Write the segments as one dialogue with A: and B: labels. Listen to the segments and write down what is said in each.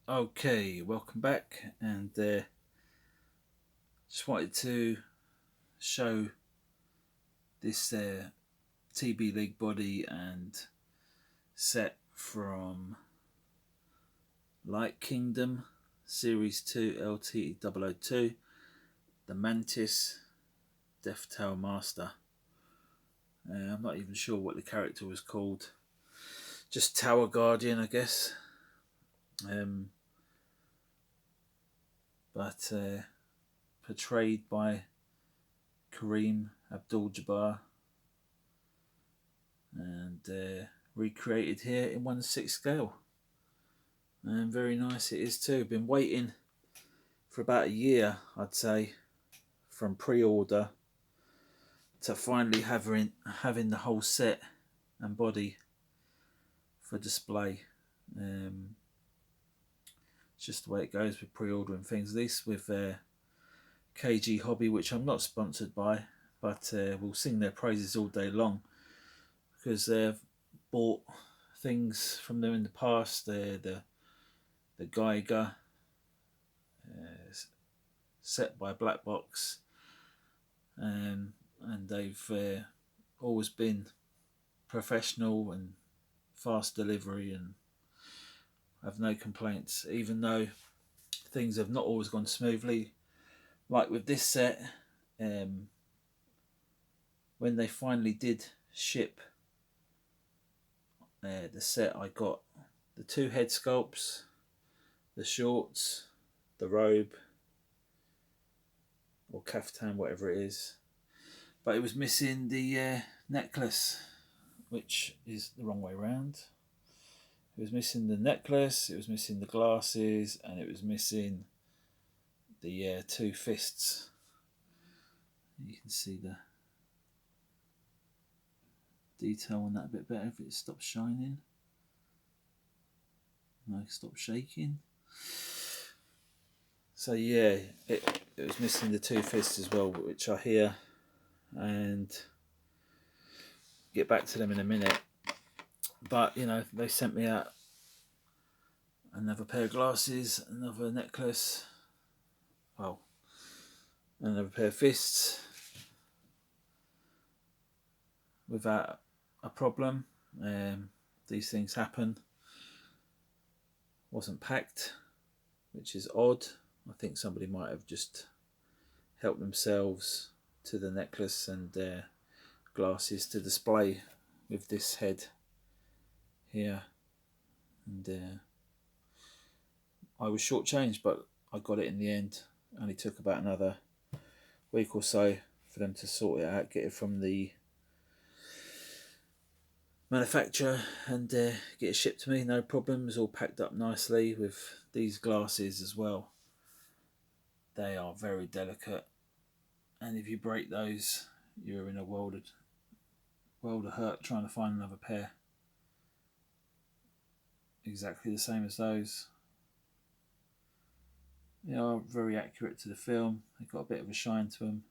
A: Okay, welcome back, and just wanted to show this Tbleague body and set from Light Kingdom Series 2 LT002, the Mantis Death Tower Master. I'm not even sure what the character was called, just Tower Guardian, I guess. Um, but portrayed by Kareem Abdul-Jabbar and recreated here in 1/6 scale. And very nice it is too. Been waiting for about a year, I'd say, from pre-order to finally having the whole set and body for display. It's just the way it goes with pre-ordering things. At least with KG Hobby, which I'm not sponsored by, but we'll sing their praises all day long because they've bought things from them in the past. They're the Geiger set by Black Box, and they've always been professional and fast delivery, and have no complaints, even though things have not always gone smoothly. Like with this set, when they finally did ship the set, I got the two head sculpts, the shorts, the robe, or kaftan, whatever it is, but it was missing the necklace, which is the wrong way around. It was missing the necklace, it was missing the glasses, and it was missing the two fists. You can see the detail on that a bit better if it stops shining. No, stop shaking. So yeah, it was missing the two fists as well, which are here, and get back to them in a minute. But you know, they sent me out another pair of glasses, another necklace, well, another pair of fists without a problem. These things happen. Wasn't packed, which is odd. I think somebody might have just helped themselves to the necklace and glasses to display with this head here, and I was shortchanged, but I got it in the end. Only took about another week or so for them to sort it out, get it from the manufacturer, and get it shipped to me. No problems, all packed up nicely. With these glasses as well, they are very delicate, and if you break those, you're in a world of hurt trying to find another pair exactly the same as those. They are very accurate to the film. They've got a bit of a shine to them,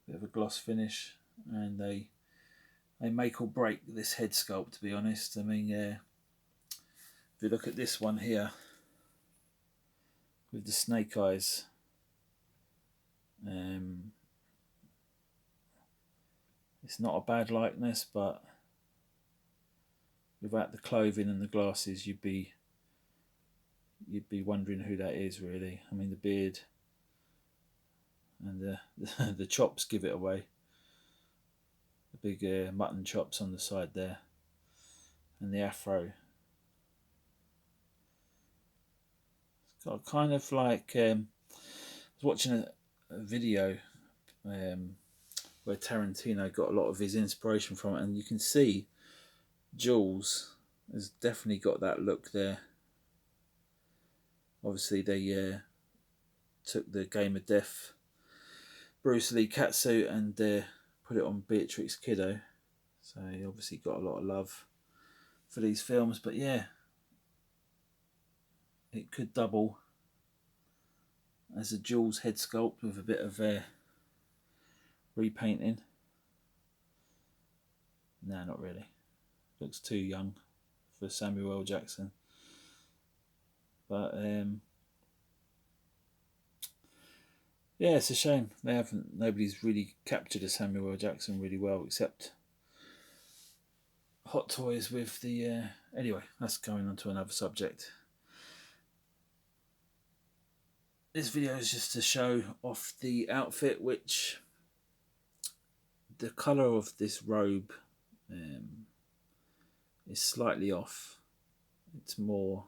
A: a bit of a gloss finish, and they make or break this head sculpt, to be honest. I mean, if you look at this one here with the snake eyes, it's not a bad likeness, but without the clothing and the glasses, you'd be wondering who that is, really. I mean, the beard and the chops give it away. The big mutton chops on the side there, and the afro. It's got kind of like I was watching a video where Tarantino got a lot of his inspiration from it, and you can see Jules has definitely got that look there. Obviously, they took the Game of Death Bruce Lee catsuit and put it on Beatrix Kiddo, so he obviously got a lot of love for these films. But yeah, it could double as a Jules head sculpt with a bit of repainting. No, not really. Looks too young for Samuel L. Jackson. But yeah, it's a shame nobody's really captured a Samuel L. Jackson really well, except Hot Toys with the anyway, that's going on to another subject. This video is just to show off the outfit, which the colour of this robe is slightly off. It's more,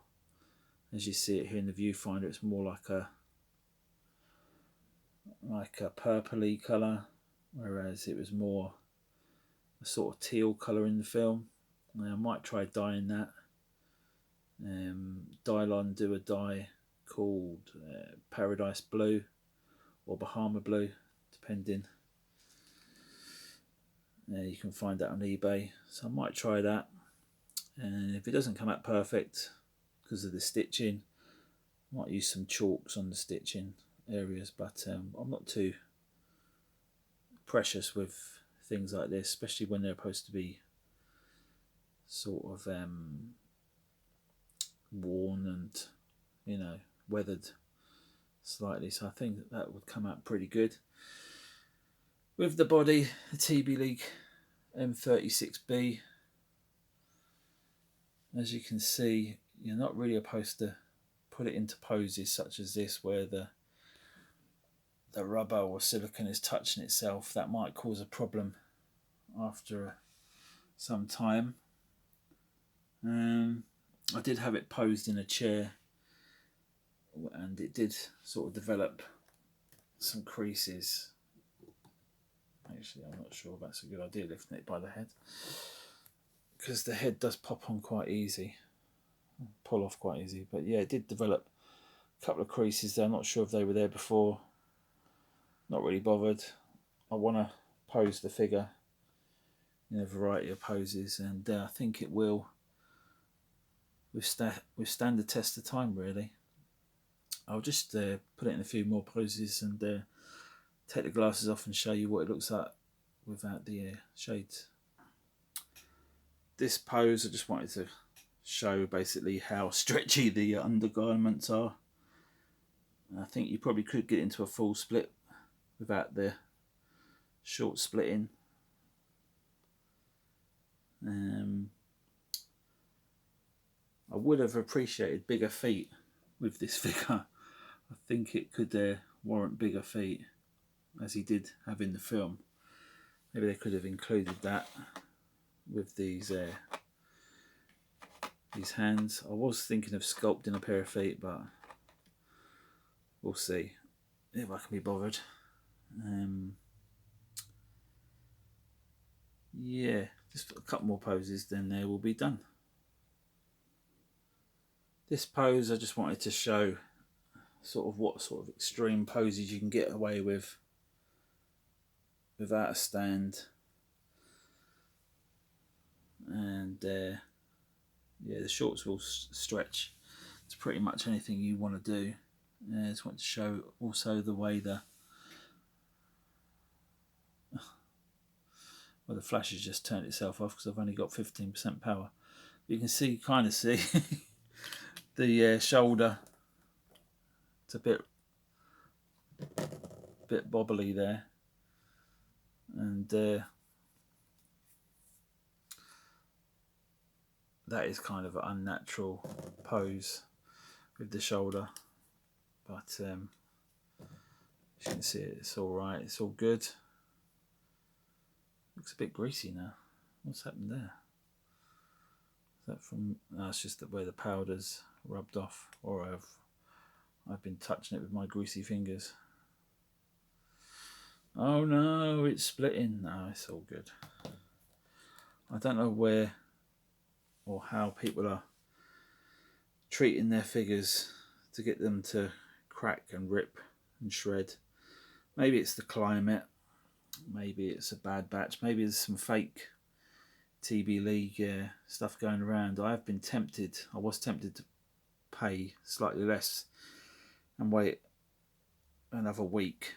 A: as you see it here in the viewfinder, it's more like a purpley colour, whereas it was more a sort of teal colour in the film. I might try dyeing that. Dylon do a dye called Paradise Blue or Bahama Blue, depending. You can find that on eBay, so I might try that. And if it doesn't come out perfect because of the stitching, I might use some chalks on the stitching areas, but I'm not too precious with things like this, especially when they're supposed to be sort of worn and, you know, weathered slightly. So I think that would come out pretty good. With the body, the Tbleague m36b. As you can see, you're not really supposed to put it into poses such as this, where the rubber or silicone is touching itself. That might cause a problem after some time. I did have it posed in a chair, and it did sort of develop some creases. Actually, I'm not sure that's a good idea, lifting it by the head, because the head does pop on quite easy, pull off quite easy. But yeah, it did develop a couple of creases there. I'm not sure if they were there before. Not really bothered. I want to pose the figure in a variety of poses, and I think it will withstand the test of time, really. I'll just put it in a few more poses and take the glasses off and show you what it looks like without the shades. This pose, I just wanted to show basically how stretchy the undergarments are. I think you probably could get into a full split without the short splitting. I would have appreciated bigger feet with this figure. I think it could warrant bigger feet, as he did have in the film. Maybe they could have included that with these hands. I was thinking of sculpting a pair of feet, but we'll see if I can be bothered. Yeah, just a couple more poses, then they will be done. This pose, I just wanted to show sort of what sort of extreme poses you can get away with without a stand. And yeah, the shorts will stretch to pretty much anything you want to do. I just want to show also the way the flash has just turned itself off because I've only got 15% power. You can see, kind of see the shoulder. It's a bit bobbly there, and that is kind of an unnatural pose with the shoulder, but as you can see, it's all right, it's all good. Looks a bit greasy now. What's happened there? Is that from? No, it's just that where the powder's rubbed off, or I've been touching it with my greasy fingers. Oh no, it's splitting. No, it's all good. I don't know where or how people are treating their figures to get them to crack and rip and shred. Maybe it's the climate, maybe it's a bad batch, maybe there's some fake Tbleague stuff going around. I was tempted to pay slightly less and wait another week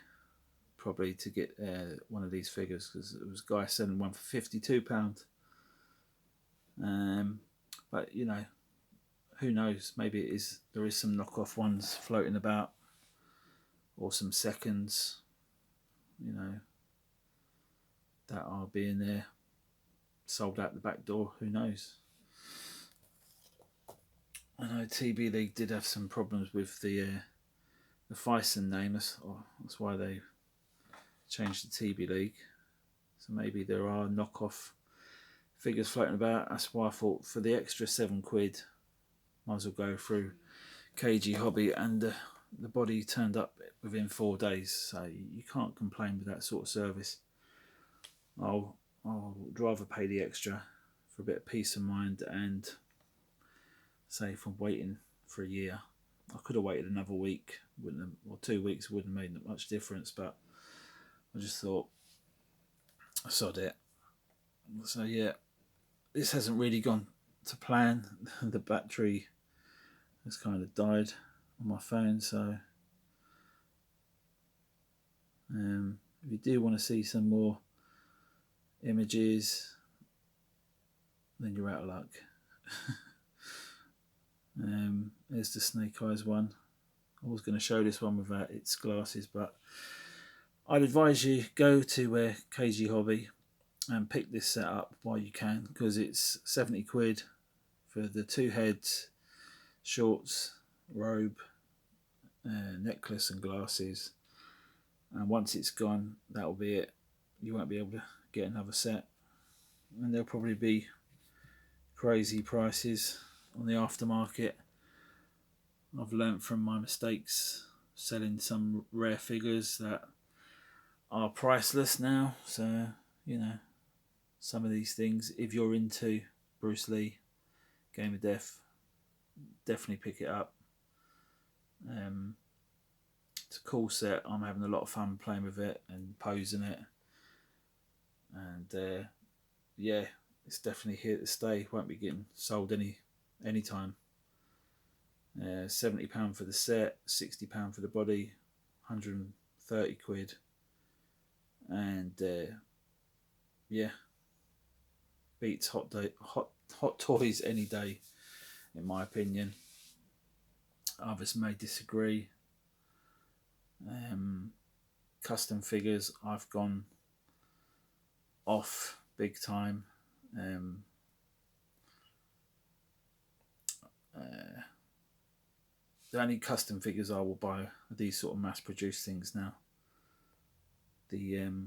A: probably to get one of these figures, because there was a guy selling one for £52. But you know, who knows, maybe there is some knockoff ones floating about, or some seconds, you know, that are being sold out the back door. Who knows? I know Tbleague did have some problems with the Fison name. That's why they changed to Tbleague. So maybe there are knockoff figures floating about. That's why I thought for the extra £7, might as well go through KG Hobby, and the body turned up within 4 days. So you can't complain with that sort of service. I'll rather pay the extra for a bit of peace of mind, and say from waiting for a year, I could have waited another week, or 2 weeks, wouldn't have made much difference, but I just thought, I sod it. So yeah, this hasn't really gone to plan. The battery has kind of died on my phone, so if you do want to see some more images, then you're out of luck. There's the Snake Eyes one. I was going to show this one without its glasses, but I'd advise you go to KG Hobby and pick this set up while you can, because it's £70 for the 2 heads, shorts, robe, necklace and glasses, and once it's gone, that'll be it. You won't be able to get another set, and there'll probably be crazy prices on the aftermarket. I've learnt from my mistakes selling some rare figures that are priceless now. So, you know, some of these things, if you're into Bruce Lee, Game of Death, definitely pick it up. It's a cool set. I'm having a lot of fun playing with it and posing it, and yeah, it's definitely here to stay. Won't be getting sold anytime. £70 for the set, £60 for the body, £130, and yeah, beats hot toys any day, in my opinion. Others may disagree. Custom figures, I've gone off big time. The only custom figures I will buy are these sort of mass-produced things now. The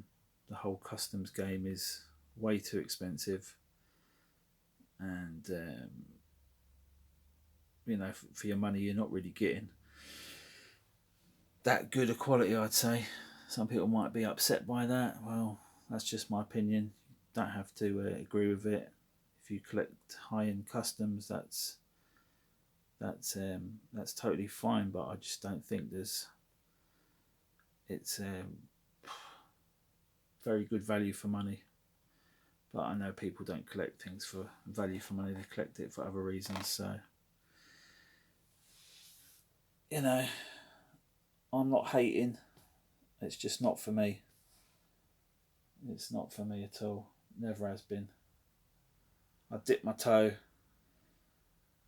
A: whole customs game is way too expensive, and you know, for your money, you're not really getting that good a quality, I'd say. Some people might be upset by that. Well, that's just my opinion. You don't have to agree with it. If you collect high-end customs, that's totally fine. But I just don't think it's very good value for money. But I know people don't collect things for value for money. They collect it for other reasons. So, you know, I'm not hating. It's just not for me. It's not for me at all. Never has been. I dipped my toe,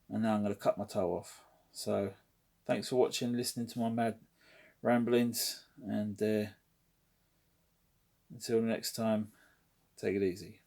A: and now I'm going to cut my toe off. So, thanks for watching, listening to my mad ramblings, and until next time, take it easy.